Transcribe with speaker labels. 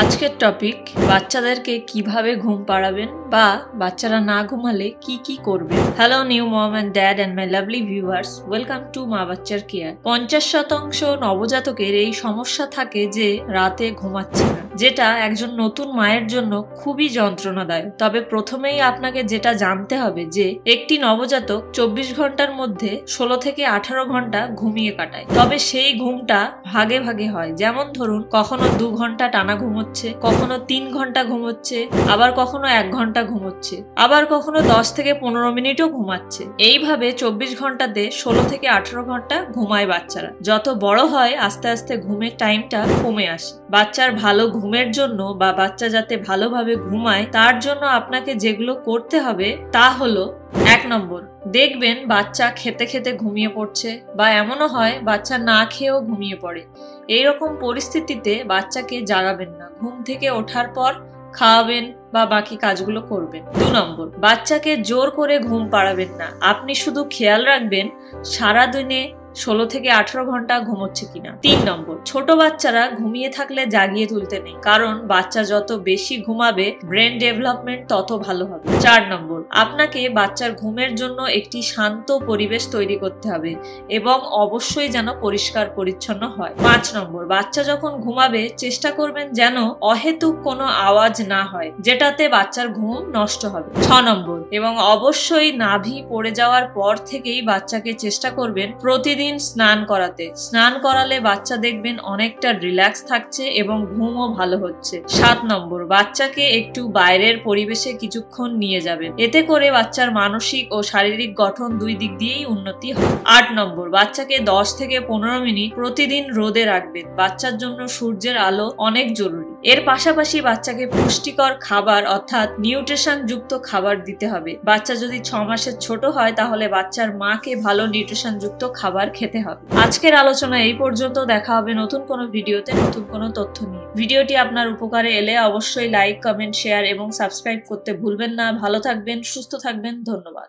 Speaker 1: আজকের টপিক বাচ্চাদেরকে কিভাবে ঘুম পাড়াবেন বা বাচ্চারা না ঘুমালে কি করবেন। Hello new mom and dad and my lovely viewers, welcome to মা বাচ্চার কেয়ার। 50% নবজাতকের এই সমস্যা থাকে যে রাতে ঘুমাচ্ছে না, যেটা একজন নতুন মায়ের জন্য খুবই যন্ত্রণাদায়ক। তবে প্রথমেই আপনাকে যেটা জানতে হবে যে একটি নবজাতক 24 ঘন্টার মধ্যে 16 থেকে 18 ঘন্টা ঘুমিয়ে কাটায়। তবে সেই ঘুমটা ভাগে ভাগে হয়, যেমন ধরুন কখনো 2 ঘন্টা টানা ঘুমোচ্ছে, কখনো 3 ঘন্টা ঘুমোচ্ছে, আবার কখনো 1 ঘন্টা ঘুমোচ্ছে, আবার কখনো 10 থেকে 15 মিনিটও ঘুমাচ্ছে। এইভাবে 24 ঘন্টাতে 16 থেকে 18 ঘন্টা ঘুমায় বাচ্চারা। যত বড় হয় আস্তে আস্তে ঘুমের টাইমটা কমে আসে। বাচ্চার ভালো ঘুমের জন্য বা বাচ্চা যাতে ভালোভাবে ঘুমায় তার জন্য আপনাকে যেগুলো করতে হবে তা হলো 1 নম্বর, দেখবেন বাচ্চা খেতে খেতে ঘুমিয়ে পড়ছে, বা এমনও হয় বাচ্চা না খেয়েও ঘুমিয়ে পড়ে। এইরকম পরিস্থিতিতে বাচ্চাকে জাগাবেন না, ঘুম থেকে ওঠার পর খাওয়াবেন বা বাকি কাজগুলো করবেন। 2 নম্বর, বাচ্চাকে জোর করে ঘুম পাড়াবেন না, আপনি শুধু খেয়াল রাখবেন সারাদিনে 16 থেকে 18 ঘন্টা ঘুমোচ্ছে কিনা। 3 নম্বর, ছোট বাচ্চারা ঘুমিয়ে থাকলে জাগিয়ে তুলতে নেই, কারণ বাচ্চা যত বেশি ঘুমাবে ব্রেন ডেভেলপমেন্ট তত ভালো হবে। 4 নম্বর, আপনাকে বাচ্চার ঘুমের জন্য একটি শান্ত পরিবেশ তৈরি করতে হবে এবং অবশ্যই যেন পরিষ্কার পরিচ্ছন্ন হয়। 5 নম্বর, বাচ্চা যখন ঘুমাবে চেষ্টা করবেন যেন অহেতুক কোনো আওয়াজ না হয়, যেটাতে বাচ্চার ঘুম নষ্ট হবে। 6 নম্বর, এবং অবশ্যই নাভি পড়ে যাওয়ার পর থেকেই বাচ্চাকে চেষ্টা করবেন প্রতিদিন স্নান করাতে। স্নান করালে বাচ্চা দেখবেন অনেকটা রিল্যাক্স থাকছে এবং ঘুমও ভালো হচ্ছে। 7 নম্বর, বাচ্চাকে একটু বাইরের পরিবেশে কিছুক্ষণ নিয়ে যাবেন, এতে করে বাচ্চার মানসিক ও শারীরিক গঠন দুই দিক দিয়েই উন্নতি হয়। 8 নম্বর, বাচ্চাকে 10 থেকে 15 মিনিট প্রতিদিন রোদে রাখবেন, বাচ্চার জন্য সূর্যের আলো অনেক জরুরি। এর পাশাপাশি বাচ্চাকে পুষ্টিকর খাবার অর্থাৎ নিউট্রিশন যুক্ত খাবার দিতে হবে। বাচ্চা যদি 6 মাসের ছোট হয় তাহলে বাচ্চার মাকে ভালো নিউট্রিশন যুক্ত খাবার খেতে হবে। আজকের আলোচনা এই পর্যন্ত, দেখা হবে নতুন কোনো ভিডিওতে নতুন কোনো তথ্য নিয়ে। ভিডিওটি আপনার উপকারে এলে অবশ্যই লাইক, কমেন্ট, শেয়ার এবং সাবস্ক্রাইব করতে ভুলবেন না। ভালো থাকবেন, সুস্থ থাকবেন, ধন্যবাদ।